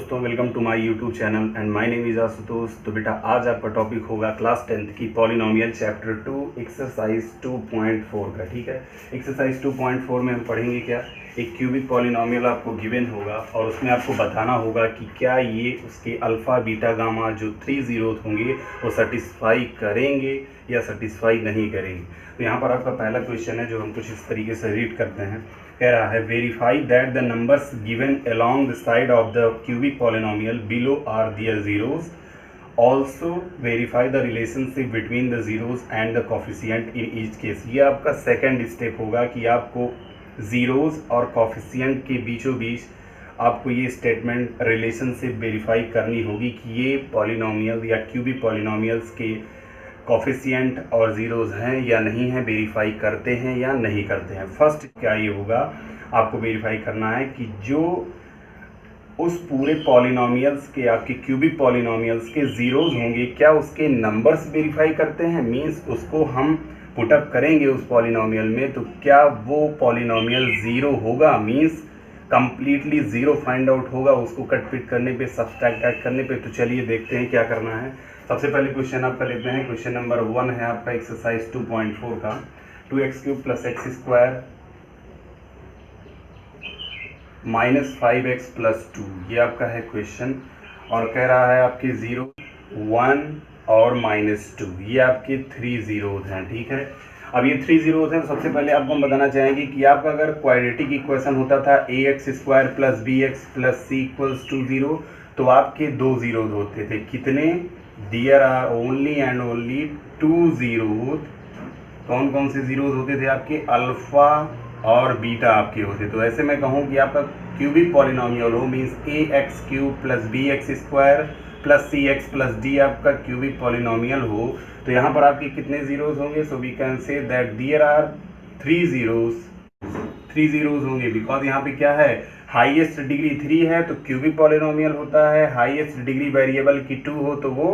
दोस्तों, welcome to my YouTube channel and my name is Ashutosh. तो बेटा आज आपका टॉपिक होगा क्लास 10th की पॉलिनोमियल चैप्टर 2 एक्सरसाइज 2.4 का। ठीक है, एक्सरसाइज 2.4 में हम पढ़ेंगे क्या, एक क्यूबिक पॉलिनोमियल आपको गिवन होगा और उसमें आपको बताना होगा कि क्या ये उसके अल्फ़ा बीटा गामा जो 3 ज़ीरोज़ होंगे वो सेटिस्फाई करेंगे या सेटिस्फाई नहीं करेंगे। तो यहाँ पर आपका पहला क्वेश्चन है जो हम कुछ इस तरीके से रीड करते हैं। कह रहा है verify that the numbers given along the side of the cubic polynomial below are their zeros. Also verify the relationship between the zeros and the coefficient in each case. ये आपका सेकंड स्टेप होगा कि आपको zeros और coefficient के बीचों बीच आपको ये स्टेटमेंट रिलेशनशिप वेरीफाई करनी होगी कि ये पॉलिनोमियल या क्यूबिक पॉलिनोमियल्स के कॉफिशिएंट और ज़ीरोज़ हैं या नहीं हैं, वेरीफाई करते हैं या नहीं करते हैं। फर्स्ट क्या ये होगा, आपको वेरीफाई करना है कि जो उस पूरे पॉलिनोमियल्स के आपके क्यूबिक पॉलिनोमियल्स के ज़ीरोज़ होंगे क्या उसके नंबर्स वेरीफाई करते हैं। मीन्स उसको हम पुटअप करेंगे उस पॉलिनोमियल में तो क्या वो पॉलिनोमियल ज़ीरो होगा, means completely zero find out होगा उसको कट पिट करने पे, सब्सट्रैक्ट करने पे। तो चलिए देखते हैं क्या करना है। सबसे पहले क्वेश्चन आपका लेते हैं। क्वेश्चन नंबर 1 है आपका एक्सरसाइज 2.4 का। 2x³ + x² - 5x + 2 ये आपका है क्वेश्चन। और कह रहा है आपके 0, 1 और -2 ये आपके 3 ज़ीरोज़ हैं। ठीक है, अब ये 3 ज़ीरोज़ हैं। तो सबसे पहले आपको हम बताना चाहेंगे कि आपका अगर क्वाड्रेटिक इक्वेशन होता था ax² + bx + c = 0 तो आपके 2 ज़ीरोज़ होते थे। कितने? There are only and only 2 zeros. कौन कौन से ज़ीरोज़ होते थे आपके? अल्फ़ा और बीटा आपके होते। तो ऐसे मैं कहूँ कि आपका क्यूबिक पॉलिनोमियल हो means ax³ + bx² + cx + d आपका क्यूबिक पॉलिनोमियल हो तो यहाँ पर आपके कितने ज़ीरोज़ होंगे? So we can say that there are 3 zeros होंगे। बिकॉज यहाँ पे क्या है, हाईएस्ट डिग्री 3 है तो क्यूबिक पॉलिनोमियल होता है। हाईएस्ट डिग्री वेरिएबल की 2 हो तो वो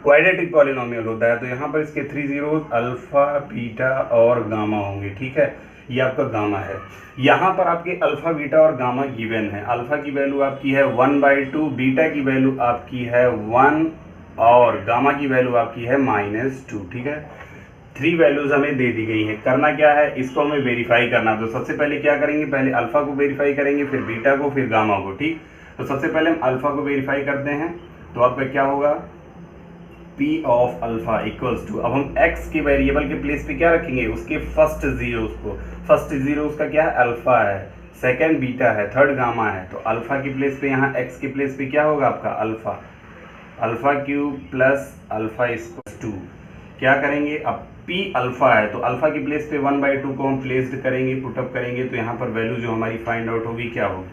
क्वाड्रेटिक पॉलिनोमियल होता है। तो यहाँ पर इसके 3 ज़ीरोज़ अल्फ़ा बीटा और गामा होंगे। ठीक है, ये आपका गामा है। यहाँ पर आपके अल्फ़ा बीटा और गामा गिवन है। अल्फ़ा की वैल्यू आपकी है 1/2, बीटा की वैल्यू आपकी है 1 और गामा की वैल्यू आपकी है -2। ठीक है, 3 वैल्यूज़ हमें दे दी गई हैं। करना क्या है, इसको हमें वेरीफाई करना। तो सबसे पहले क्या करेंगे, पहले अल्फ़ा को वेरीफाई करेंगे, फिर बीटा को, फिर गामा को। ठीक, तो सबसे पहले हम अल्फ़ा को वेरीफाई करते हैं। तो आपका क्या होगा, P of alpha equals to, अब हम x के वेरिएबल के प्लेस पे क्या रखेंगे, उसके फर्स्ट ज़ीरोज़ को। फर्स्ट ज़ीरोज़ का क्या है, अल्फ़ा है, सेकंड बीटा है, थर्ड गामा है। तो अल्फ़ा की प्लेस पे यहाँ x के प्लेस पे क्या होगा आपका अल्फ़ा³ + अल्फ़ा²। क्या करेंगे, अब P अल्फ़ा है तो अल्फ़ा की प्लेस पे 1/2 को हम प्लेस्ड करेंगे, पुटअप करेंगे। तो यहाँ पर वैल्यू जो हमारी फाइंड आउट होगी क्या होगी,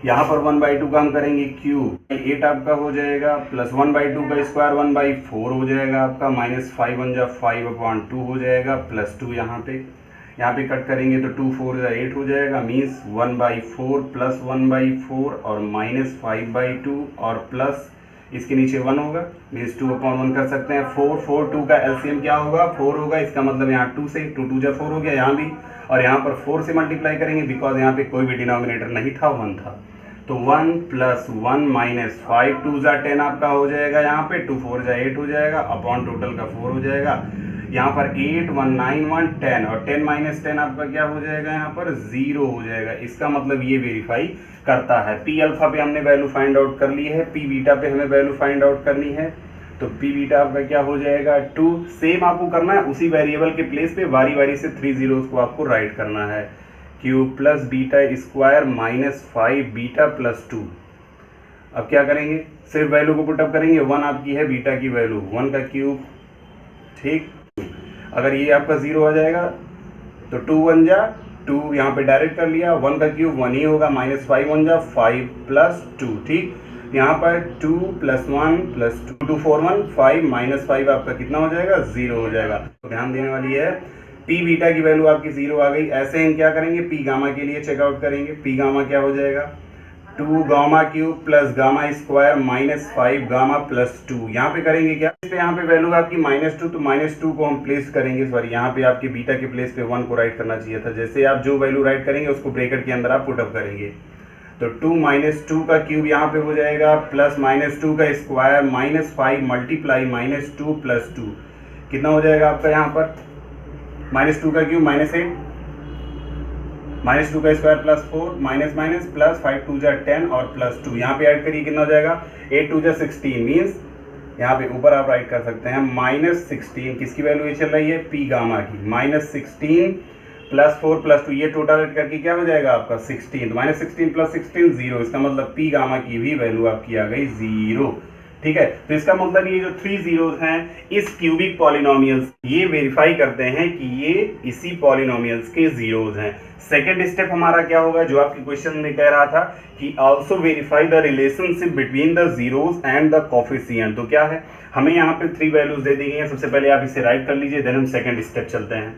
यहाँ पर 1/2 का हम करेंगे क्यूब, 8 आपका हो जाएगा, प्लस 1/2 का स्क्वायर 1/4 हो जाएगा आपका, -5 × 5/2 हो जाएगा, +2 यहाँ पे कट करेंगे तो 2 4 8 हो जाएगा। मीन्स 1/4 + 1/4 और -5/2 और प्लस इसके नीचे 1 होगा, मीन्स 2/1 कर सकते हैं। 4 4 2 का एलसीएम क्या होगा, 4 होगा। इसका मतलब यहाँ 2 से 2 2 4 हो गया यहाँ भी, और यहाँ पर 4 से मल्टीप्लाई करेंगे बिकॉज यहाँ पे कोई भी डिनोमिनेटर नहीं था, 1 था। तो 1 + 1 - 5 2 10 आपका हो जाएगा। यहाँ पे 2 4 8 हो जाएगा, अपॉन टोटल का 4 हो जाएगा। यहाँ पर 8 1 9 1 10 और 10 - 10 आपका क्या हो जाएगा, यहाँ पर 0 हो जाएगा। इसका मतलब ये वेरीफाई करता है। P अल्फ़ा पे हमने वैल्यू फाइंड आउट कर ली है, P बीटा पे हमें वैल्यू फाइंड आउट करनी है। तो P बीटा आपका क्या हो जाएगा 2। सेम आपको करना है, उसी वेरिएबल के प्लेस पे बारी बारी से 3 ज़ीरोज़ को आपको राइट करना है। Cube + बीटा² - 5 beta + 2। अब क्या करेंगे, सिर्फ वैल्यू को पुटअप करेंगे। 1 आपकी है बीटा की वैल्यू, 1 का क्यूब। ठीक, अगर ये आपका 0 आ जाएगा तो 2 1 जा 2, यहाँ पे डायरेक्ट कर लिया। 1 का क्यूब 1 ही होगा, -5 1 जा 5 + 2। ठीक, यहाँ पर 2 + 1 + 2 2 4 1 5 -5 आपका कितना हो जाएगा, 0 हो जाएगा। तो ध्यान देने वाली है, P बीटा की वैल्यू आपकी 0 आ गई। ऐसे हम क्या करेंगे, P गामा के लिए चेकआउट करेंगे। P गामा क्या हो जाएगा, 2 gamma cube plus gamma square minus 5 gamma plus 2। यहाँ पे करेंगे क्या, यहाँ पे वैल्यू आपकी -2, तो -2 को हम प्लेस करेंगे, सॉरी यहाँ पे आपके बीटा के प्लेस पे 1 को राइट करना चाहिए था। जैसे आप जो वैल्यू राइट करेंगे उसको ब्रैकेट के अंदर आप पुटअप करेंगे, तो 2 - 2 का क्यूब यहाँ पे हो जाएगा प्लस -2 का स्क्वायर -5 मल्टीप्लाई -2 प्लस 2, कितना हो जाएगा आपका यहाँ पर, -2 का क्यूब -8 -2 का स्क्वायर प्लस 4 माइनस प्लस 5 2 जा 10 और प्लस 2, यहाँ पे ऐड करिए कितना हो जाएगा 8 2 जा 16, मीन्स यहाँ पे ऊपर आप राइट कर सकते हैं -16, किसकी वैल्यू ये चल रही है, पी गामा की, -16 प्लस 4 प्लस 2, ये टोटल ऐड करके क्या हो जाएगा आपका 16, तो -16 प्लस 16 0, इसका मतलब पी गामा की भी वैल्यू आपकी आ गई 0। ठीक है, तो इसका मतलब ये जो 3 जीरोस हैं इस क्यूबिक पॉलिनोमियल्स, ये वेरीफाई करते हैं कि ये इसी पॉलिनोमियल्स के जीरोस हैं। सेकेंड स्टेप हमारा क्या होगा, जो आपके क्वेश्चन में कह रहा था कि also verify the relationship between the zeros and the coefficient. तो क्या है, हमें यहाँ पे 3 वैल्यूज दे दी गई हैं। सबसे पहले आप इसे राइट कर लीजिए, देन हम सेकेंड स्टेप चलते हैं।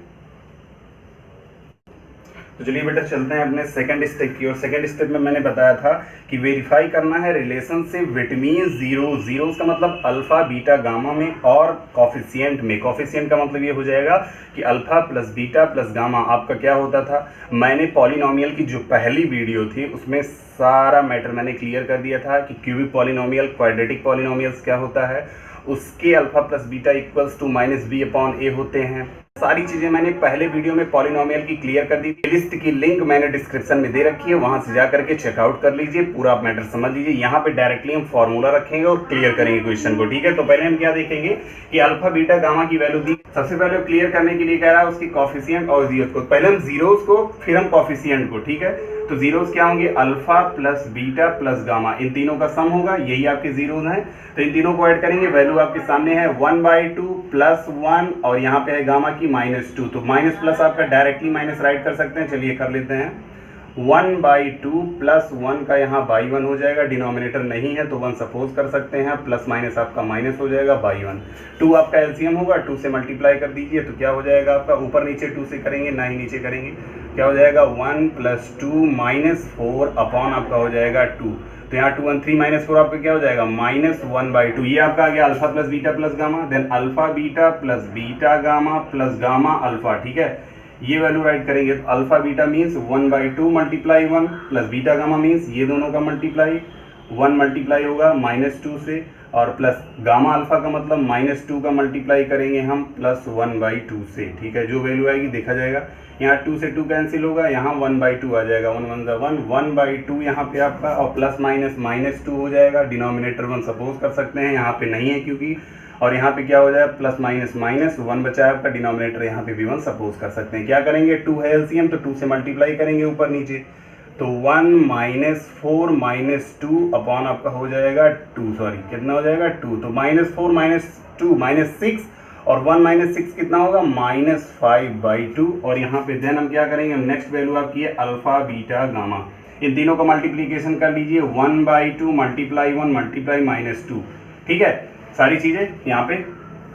तो चलिए बेटा चलते हैं अपने सेकंड स्टेप की ओर। सेकंड स्टेप में मैंने बताया था कि वेरीफाई करना है रिलेशनशिप बिटवीन जीरोस का मतलब अल्फा बीटा गामा में और कॉफिशिएंट में। कॉफिशिएंट का मतलब ये हो जाएगा कि alpha plus beta plus gamma आपका क्या होता था, मैंने पॉलिनोमियल की जो पहली वीडियो थी उसमें सारा मैटर मैंने क्लियर कर दिया था कि क्यूबिक पॉलिनोमियल क्वाड्रेटिक पॉलिनोमियल्स क्या होता है, उसके alpha plus beta equals to -b/a होते हैं। सारी चीजें मैंने पहले वीडियो में पॉलिनोमियल की क्लियर कर दी थी। लिस्ट की लिंक मैंने डिस्क्रिप्शन में दे रखी है, वहां से जाकर के चेकआउट कर लीजिए, पूरा आप मैटर समझ लीजिए। यहाँ पे डायरेक्टली हम फॉर्मूला रखेंगे और क्लियर करेंगे क्वेश्चन को। ठीक है, तो पहले हम क्या देखेंगे कि अल्फा बीटा गामा की वैल्यू दी। सबसे पहले क्लियर करने के लिए कह रहा है उसकी कॉफिशिएंट और जीरोस को। पहले हम जीरोस को फिर हम कॉफिशिएंट को। ठीक है, तो जीरोस क्या होंगे, alpha plus beta plus gamma, इन तीनों का सम होगा, यही आपके जीरोस हैं। तो इन तीनों को ऐड करेंगे, वैल्यू आपके सामने है 1/2 प्लस 1 और यहाँ पे है गामा की -2, तो माइनस प्लस आपका डायरेक्टली माइनस राइट कर सकते हैं। चलिए कर लेते हैं, 1/2 प्लस 1 का यहाँ बाई 1 हो जाएगा, डिनोमिनेटर नहीं है तो 1 सपोज कर सकते हैं, प्लस माइनस आपका माइनस हो जाएगा बाई 1। 2 आपका एलसीएम होगा, 2 से मल्टीप्लाई कर दीजिए तो क्या हो जाएगा आपका, ऊपर नीचे 2 से करेंगे ना ही नीचे करेंगे, क्या हो जाएगा 1 + 2 -4 अपॉन आपका हो जाएगा 2। तो यहाँ 2 1 3 -4 आपका क्या हो जाएगा -1/2। ये आपका आ गया alpha plus beta plus gamma, then alpha beta plus beta gamma plus gamma alpha. ठीक है, ये वैल्यू राइट करेंगे तो alpha beta means 1/2 multiply 1 plus beta gamma means ये दोनों का मल्टीप्लाई 1 मल्टीप्लाई होगा -2 से, और प्लस गामा अल्फा का मतलब -2 का मल्टीप्लाई करेंगे हम प्लस 1/2 से। ठीक है, जो वैल्यू आएगी देखा जाएगा, यहाँ 2 से 2 कैंसिल होगा, यहाँ 1/2 आ जाएगा, 1 1 1 1/2 यहाँ पे आपका, और प्लस माइनस -2 हो जाएगा, डिनोमिनेटर 1 सपोज कर सकते हैं, यहाँ पे नहीं है क्योंकि, और यहाँ पे क्या हो जाएगा प्लस माइनस -1 बचा है आपका, डिनोमिनेटर यहाँ पे भी 1 सपोज कर सकते हैं। क्या करेंगे, 2 है एलसीएम तो 2 से मल्टीप्लाई करेंगे ऊपर नीचे, तो 1 -4 -2 अपॉन आपका हो जाएगा 2, सॉरी कितना हो जाएगा 2, तो -4 -2 -6 और 1 -6 कितना होगा -5/2। और यहाँ पे देन हम क्या करेंगे, नेक्स्ट वैल्यू आपकी है अल्फा बीटा गामा, इन तीनों का मल्टीप्लीकेशन कर लीजिए, 1/2 मल्टीप्लाई 1 मल्टीप्लाई -2। ठीक है, सारी चीजें यहाँ पे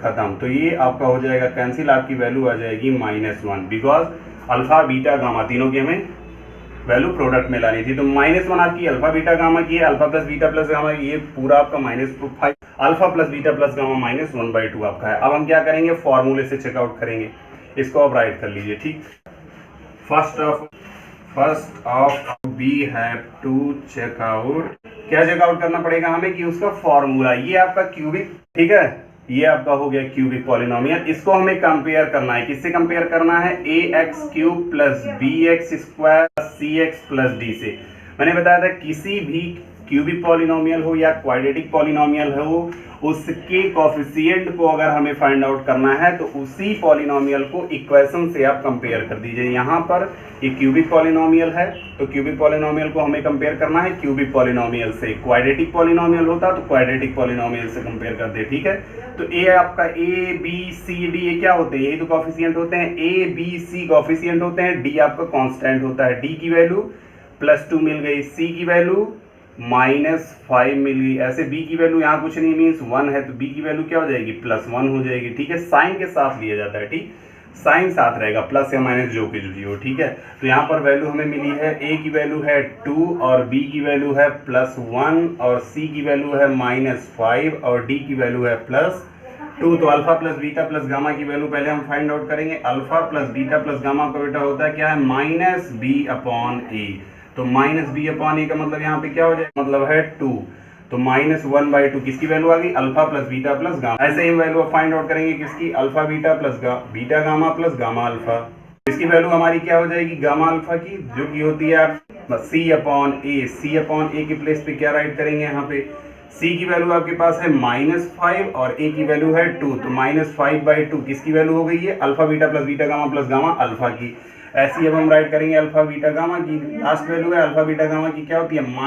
खत्म, तो ये आपका हो जाएगा कैंसिल, आपकी वैल्यू आ जाएगी -1, बिकॉज अल्फा बीटा गामा तीनों की हमें वैल्यू प्रोडक्ट में लानी थी। तो -1 आपकी अल्फा बीटा गामा की है, alpha plus beta plus gamma, ये पूरा आपका -5, alpha plus beta plus gamma -1/2 आपका है। अब हम क्या करेंगे, फॉर्मूले से चेकआउट करेंगे, इसको आप राइट कर लीजिए। ठीक, first of we have to check out, क्या चेकआउट करना पड़ेगा हमें कि उसका फॉर्मूला, ये आपका क्यूबिक, ठीक है, ये आपका हो गया क्यूबिक पॉलिनोमियल। इसको हमें कंपेयर करना है, किससे कंपेयर करना है, ax³ + bx² + cx + d से। मैंने बताया था किसी भी क्यूबिक पॉलिनोमियल हो या क्वाड्रेटिक पॉलिनोमियल हो, उसके कोफिशिएंट को अगर हमें फाइंड आउट करना है तो उसी पॉलिनोमियल को इक्वेशन से आप कंपेयर कर दीजिए। यहाँ पर ये क्यूबिक पॉलिनोमियल है तो क्यूबिक पॉलिनोमियल को हमें कंपेयर करना है क्यूबिक पॉलिनोमियल से। क्वाड्रेटिक पॉलिनोमियल होता तो क्वाड्रेटिक पॉलिनोमियल से कंपेयर कर दे। ठीक है, तो ए आपका a b c d ये क्या होते हैं, ये तो कोफिशिएंट होते हैं, a b c कोफिशिएंट होते हैं, d आपका कांस्टेंट होता है। d की वैल्यू +2 मिल गई, c की वैल्यू -5 मिल गई, ऐसे b की वैल्यू यहाँ कुछ नहीं मीन्स 1 है तो b की वैल्यू क्या हो जाएगी +1 हो जाएगी। ठीक है, साइन के साथ लिया जाता है। ठीक, साइन साथ रहेगा, प्लस या माइनस जो कुछ भी हो, ठीक है। तो यहाँ पर वैल्यू हमें मिली है, ए की वैल्यू है 2 और बी की वैल्यू है +1 और सी की वैल्यू है -5 और डी की वैल्यू है +2। तो alpha plus beta plus gamma की वैल्यू पहले हम फाइंड आउट करेंगे। Alpha plus beta plus gamma का बेटा होता है क्या है, -b/a। तो -b/a का मतलब यहाँ पे क्या हो जाएगा, मतलब है 2। तो -1/2 किसकी वैल्यू आ गई, alpha plus beta plus gamma. ऐसे ही हम वैल्यू फाइंड आउट करेंगे किसकी, alpha beta plus beta gamma plus gamma alpha. इसकी वैल्यू हमारी क्या हो जाएगी, गामा अल्फा की, जो की होती है C/A। C/A के प्लेस पे क्या राइट करेंगे, यहाँ पे C की वैल्यू आपके पास है -5 और A की वैल्यू है 2। तो -5/2 किसकी वैल्यू हो गई है, alpha beta plus gamma alpha की। ऐसी अब हम राइट करेंगे अल्फा बीटा गामा की। लास्ट वैल्यू है अल्फा बीटा गामा की क्या होती है, -d/a।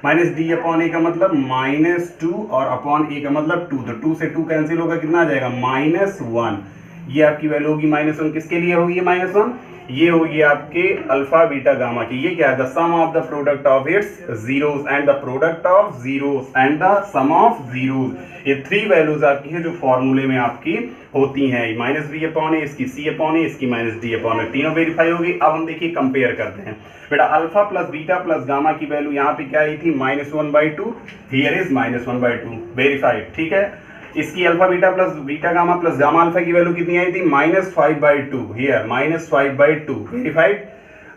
-d/a का मतलब -2 और अपॉन a का मतलब 2। तो 2 से 2 कैंसिल होगा, कितना आ जाएगा, -1। ये आपकी वैल्यू होगी -1। किसके लिए होगी -1, ये होगी आपके अल्फा बीटा गामा की। ये क्या है, the sum of the product of its zeros and the product of zeros and the sum of zeros. ये 3 वैल्यूज आपकी है जो फॉर्मूले में आपकी होती हैं, -b/a, इसकी C/a, इसकी -d/a। तीनों वेरीफाई होगी। अब हम देखिए कंपेयर करते हैं बेटा। Alpha plus beta plus gamma की वैल्यू यहाँ पे क्या आई थी, -1/2। हियर इज -1/2, वेरीफाइड, ठीक है। इसकी alpha beta plus beta gamma plus gamma alpha की वैल्यू कितनी आई थी, -5/2। Here -5/2, verified.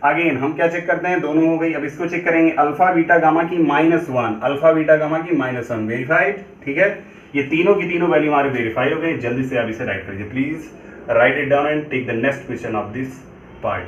अगेन हम क्या चेक करते हैं, दोनों हो गई। अब इसको चेक करेंगे, अल्फा बीटा गामा की -1, अल्फा बीटा गामा की -1, वेरीफाइड, ठीक है। ये तीनों की तीनों वैल्यू हमारे वेरीफाई हो गए। जल्दी से आप इसे राइट करिए please, write it down and take the next question of this part.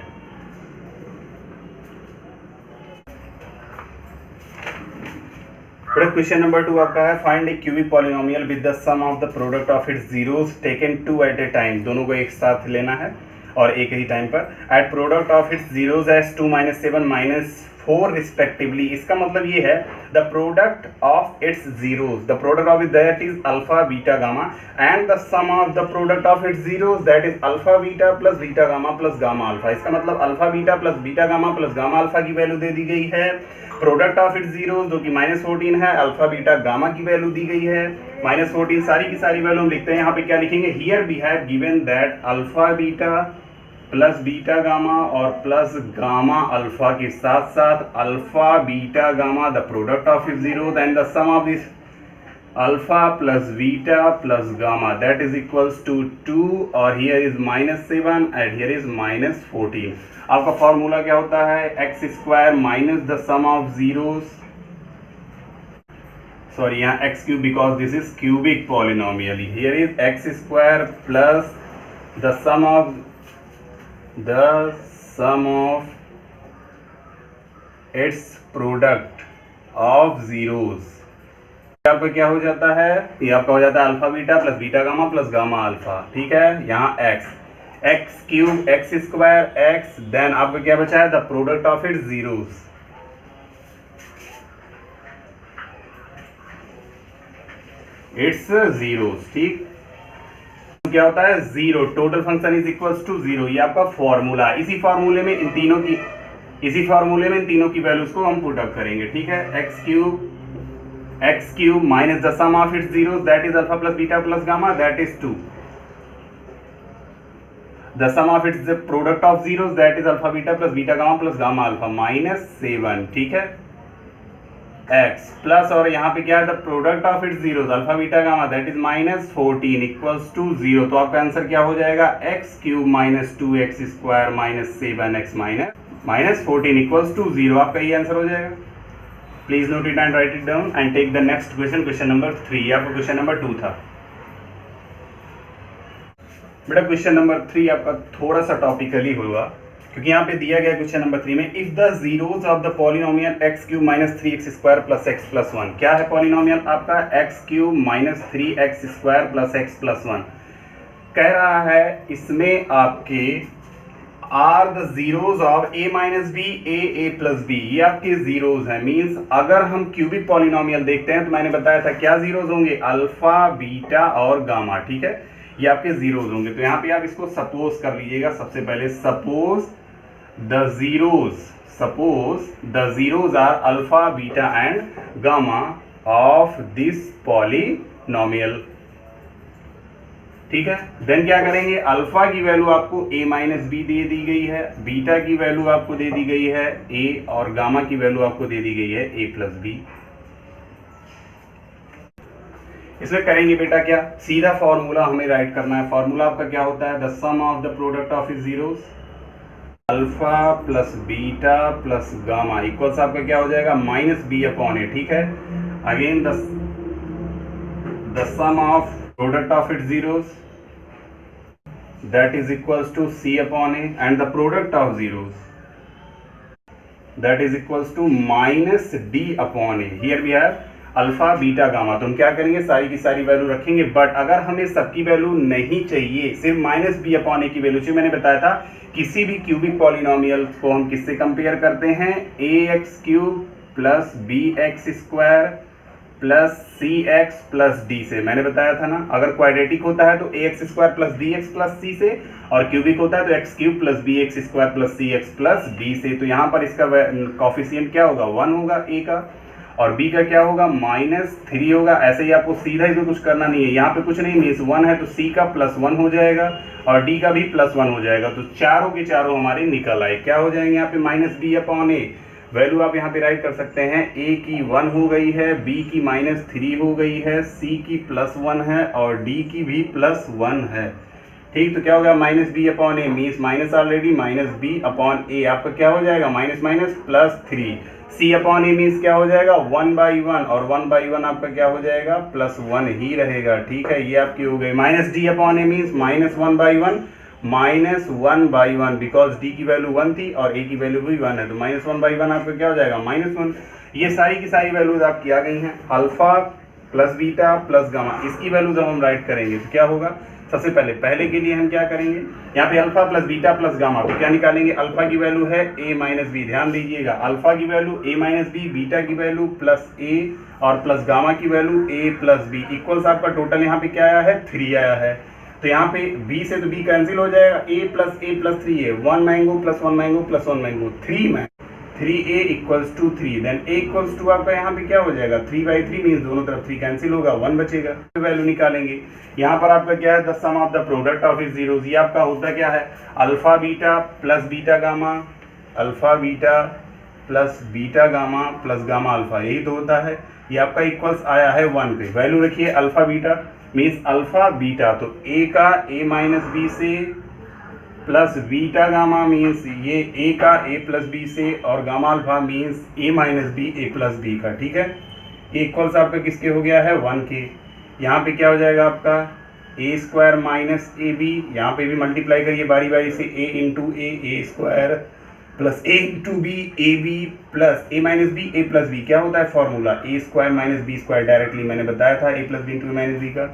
Question number 2 आपका है, find a cubic polynomial with the sum of the product of its zeros taken 2 at a time. दोनों को एक साथ लेना है और एक ही टाइम पर। At product of its zeros as 2, -7, -4 respectively. इसका मतलब ये है the product of its zeros, the product of that is alpha beta gamma and the sum of the product of its zeros that is alpha beta plus beta gamma plus gamma alpha. इसका मतलब alpha beta plus beta gamma plus gamma alpha की value दे दी गई है। Product of its zeros जो कि -14 है, अल्फा बीटा गामा की वैल्यू दी गई है -14। सारी की सारी वैल्यू हम लिखते हैं। यहाँ पे क्या लिखेंगे, here we have given that alpha beta plus beta gamma और प्लस गामा अल्फा के साथ साथ alpha beta gamma the product of its zeros and the sum of this alpha plus beta plus gamma that is equals to 2 और here is -7 and here is -14। आपका formula क्या होता है, x² minus the sum of zeros, sorry यहाँ x³ because this is cubic polynomial. Here is x² plus the sum of its product of zeros. आपका क्या हो जाता है, ये आपका हो जाता है alpha beta plus beta gamma plus gamma alpha, ठीक है। यहाँ x³ x² x, देन आपका क्या बचा है, the product of its zeros, its zeros, ठीक। क्या होता है, 0, total function is equals to 0। ये आपका फॉर्मूला, इसी फॉर्मूले में इन तीनों की वैल्यूज को हम पुट अप करेंगे, ठीक है। x³ minus the sum of its zeros that is alpha plus beta plus gamma that is 2। The sum of its the product of zeros that is alpha beta plus beta gamma plus gamma alpha -7, ठीक है। x plus और यहाँ पे क्या है, the product of its zeros alpha beta gamma that is -14 equals to 0। तो आपका answer क्या हो जाएगा, x³ - 2x² - 7x -14 equals to 0। आपका ये आंसर हो जाएगा। Please note it and write it down and take the next question, question number 3। आपका क्वेश्चन नंबर 2 था बेटा। क्वेश्चन नंबर 3 आपका थोड़ा सा टॉपिकली होगा क्योंकि यहाँ पे दिया गया क्वेश्चन नंबर 3 में, if the zeros of the polynomial x³ - 3x² + x + 1। क्या है पॉलिनोमियल आपका, x³ - 3x² + x + 1। कह रहा है इसमें आपके are the zeros of a - b a + b। ये आपके जीरोस हैं, मींस अगर हम क्यूबिक पॉलिनोमियल देखते हैं तो मैंने बताया था क्या जीरोस होंगे, अल्फा बीटा और गामा, ठीक है। ये आपके जीरोस होंगे। तो यहाँ पे आप इसको सपोज कर लीजिएगा। सबसे पहले suppose the zeros are alpha beta and gamma of this polynomial, ठीक है। देन क्या करेंगे, अल्फा की वैल्यू आपको a माइनस बी दे दी गई है, बीटा की वैल्यू आपको दे दी गई है a, और गामा की वैल्यू आपको दे दी गई है a प्लस बी। इसमें करेंगे बेटा क्या, सीधा फॉर्मूला हमें राइट करना है। फॉर्मूला आपका क्या होता है, the sum of the product of is zeros alpha plus beta plus gamma equals आपका क्या हो जाएगा, माइनस बी अपॉन ए। ठीक है, again the sum of product of it zeros that is equals to c upon a and the product of zeros that is equals to minus d upon a. here we have alpha beta gamma. तो हम क्या करेंगे, सारी की सारी value रखेंगे, but अगर हमें सबकी वैल्यू नहीं चाहिए, सिर्फ माइनस बी अपॉन ए की वैल्यू चाहिए। मैंने बताया था किसी भी क्यूबिक पॉलिनोमियल को हम किससे कंपेयर करते हैं, A X cube plus B X square plus C X plus D से। मैंने बताया था ना, अगर क्वाड्रेटिक होता है तो A X square plus B X plus C से, और क्यूबिक होता है तो X cube plus B X square plus C X plus D से। तो यहाँ पर इसका कॉफिशिएंट क्या होगा, 1 होगा ए का, और बी का क्या होगा, -3 होगा। ऐसे ही आपको सीधा इसमें कुछ करना नहीं है, यहाँ पे कुछ नहीं, मीन्स 1 है तो सी का +1 हो जाएगा और डी का भी +1 हो जाएगा। तो चारों के चारों हमारे निकल आए। क्या हो जाएंगे यहाँ पे, माइनस बी अपॉन ए। वैल्यू आप यहाँ पे राइट कर सकते हैं, ए की 1 हो गई है, बी की -3 हो गई है, सी की +1 है और डी की भी +1 है। ठीक, तो क्या हो गया, minus B upon A means minus already, minus B upon A आपका क्या हो जाएगा, minus minus +3। C upon A means क्या हो जाएगा, 1/1, और 1/1 आपका क्या हो जाएगा, +1 ही रहेगा। ठीक है, ये आपकी हो गई। Minus D upon A means -1/1, -1/1 because D की वैल्यू 1 थी और ए की वैल्यू भी 1 है, तो -1/1 आपका क्या हो जाएगा, -1। ये सारी की सारी वैल्यूज आपकी आ गई हैं। Alpha plus beta plus gamma, इसकी वैल्यूज हम राइट करेंगे तो क्या होगा, सबसे पहले के लिए हम क्या करेंगे, यहाँ पे alpha plus beta plus gamma, तो क्या निकालेंगे, अल्फा की वैल्यू है a माइनस बी। ध्यान दीजिएगा, अल्फा की value a minus b, beta की वैल्यू प्लस a और प्लस गामा की value a plus b equals आपका टोटल यहाँ पे क्या आया है, 3 आया है। तो यहाँ पे b से तो b कैंसिल हो जाएगा, a प्लस 3 है, 1 mango plus 1 mango plus 1 mango 3a equals to 3। Then a equals to आपका यहाँ पे क्या हो जाएगा, 3/3 मीन्स दोनों तरफ 3 कैंसिल होगा, 1 बचेगा। वैल्यू निकालेंगे, यहाँ पर आपका क्या है, the sum of the product of is zeros. ये आपका होता क्या है, alpha beta plus beta gamma, alpha beta plus beta gamma plus gamma alpha, यही तो होता है। ये आपका इक्वल्स आया है 1 पे। वैल्यू रखिए alpha beta means alpha beta, तो a का a माइनस बी से प्लस बीटा गामा मीन्स ये a का a प्लस बी से, और gamma alpha means a minus b a plus b का। ठीक है, इक्वल्स आपका किसके हो गया है, 1 के। यहाँ पे क्या हो जाएगा आपका, a square minus a b, यहाँ पे भी मल्टीप्लाई करिए बारी बारी से, a into a square plus a into b a b plus a minus b a plus b. क्या होता है formula, a square minus B square, directly मैंने बताया था a plus b into minus b का।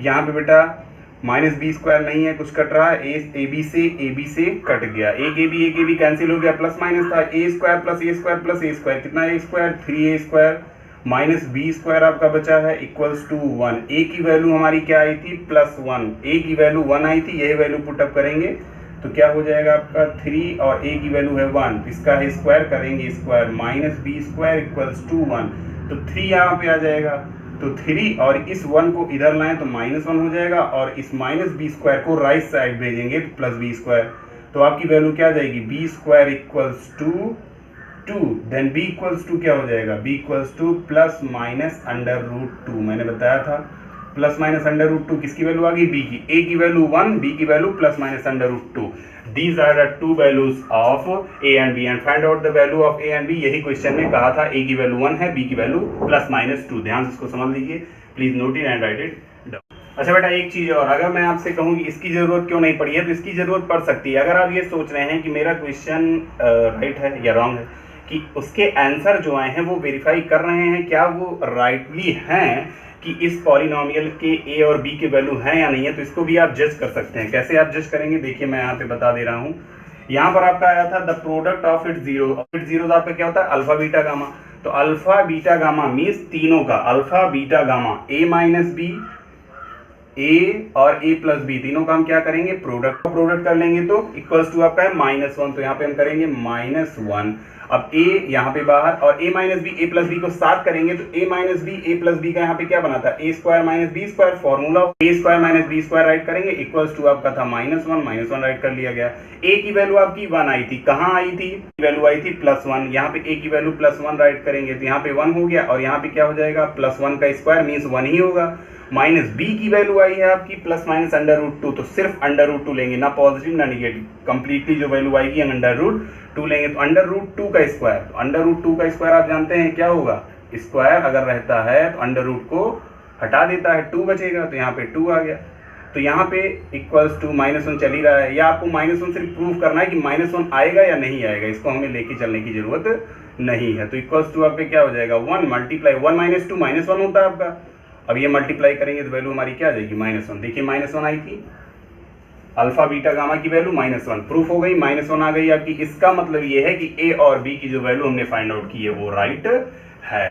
यहाँ पे बेटा माइनस बी स्क्वायर नहीं है, कुछ कट रहा है, ए बी से कट गया, एक ए बी कैंसिल हो गया, प्लस माइनस था, A square plus A square plus A square, कितना A square, 3a square minus B square आपका बचा है इक्वल्स टू 1। ए की वैल्यू हमारी क्या आई थी, +1, ए की वैल्यू 1 आई थी, यही वैल्यू पुटअप करेंगे तो क्या हो जाएगा आपका 3, और ए की वैल्यू है 1, इसका है स्क्वायर करेंगे square, minus B square equals to 1, तो 3 यहाँ पे आ जाएगा। तो 3 और इस 1 को इधर लाएं तो -1 हो जाएगा, और इस माइनस बी स्क्वायर को राइट साइड भेजेंगे तो प्लस बी स्क्वायर, तो आपकी वैल्यू क्या आ जाएगी, b square equals to 2। Then b equals to क्या हो जाएगा, b equals to plus minus √2। मैंने बताया था प्लस माइनस √2 किसकी वैल्यू आ गई, बी की, ए की वैल्यू 1, बी की value plus minus √2। These are the two values of a and b and find out the value of a and b। यही question में कहा था, a की वैल्यू 1 है, b की वैल्यू +-2। ध्यान से इसको समझ लीजिए, please note it and write it down. अच्छा बेटा, एक चीज और, अगर मैं आपसे कहूँ कि इसकी जरूरत क्यों नहीं पड़ी है, तो इसकी जरूरत पड़ सकती है। अगर आप ये सोच रहे हैं कि मेरा क्वेश्चन राइट है या रॉन्ग है, कि उसके आंसर जो आए हैं वो वेरीफाई कर रहे हैं क्या वो राइटली हैं, कि इस पॉलिनोमियल के a और b के वैल्यू हैं या नहीं है, तो इसको भी आप जज कर सकते हैं। कैसे आप जज करेंगे, देखिए मैं यहाँ पे बता दे रहा हूँ। यहाँ पर आपका आया था the product of it zero आपका क्या होता है, अल्फा बीटा गामा। तो अल्फा बीटा गामा मीन्स तीनों का, alpha beta gamma, a minus b, a और a प्लस बी, तीनों का हम क्या करेंगे, प्रोडक्ट कर लेंगे तो इक्वल्स टू आपका है -1, तो यहाँ पे हम करेंगे -1। अब a यहाँ पे बाहर और a minus b, a plus b को साथ करेंगे तो a minus b, a plus b का यहाँ पे क्या बना था, a square minus B square, formula a square minus B square write करेंगे, इक्वल्स टू आपका था -1 राइट कर लिया गया। a की वैल्यू आपकी 1 आई थी, कहाँ आई थी, वैल्यू आई थी +1, यहाँ पे a की वैल्यू +1 राइट करेंगे तो यहाँ पे 1 हो गया और यहाँ पे क्या हो जाएगा, +1 का स्क्वायर मीन्स 1 ही होगा। माइनस बी की वैल्यू आई है आपकी ±√2, तो सिर्फ √2 लेंगे, ना पॉजिटिव ना निगेटिव, कंप्लीटली जो वैल्यू आएगी √2 लेंगे तो √2 का स्क्वायर, तो √2 का स्क्वायर आप जानते हैं क्या होगा, स्क्वायर अगर रहता है तो √2 को हटा देता है, 2 बचेगा, तो यहाँ पे 2 आ गया। तो यहाँ पे इक्वल्स टू -1 चल ही रहा है, या आपको -1 सिर्फ प्रूव करना है कि -1 आएगा या नहीं आएगा, इसको हमें लेके चलने की जरूरत नहीं है। तो इक्वल्स टू आपके क्या हो जाएगा, 1 मल्टीप्लाई 1 - 2 -1 होता है आपका। अब ये मल्टीप्लाई करेंगे तो वैल्यू हमारी क्या आ जाएगी, -1। देखिए -1 आई थी, अल्फा बीटा गामा की वैल्यू -1 प्रूफ हो गई, -1 आ गई आपकी। इसका मतलब ये है कि ए और बी की जो वैल्यू हमने फाइंड आउट की है वो राइट है।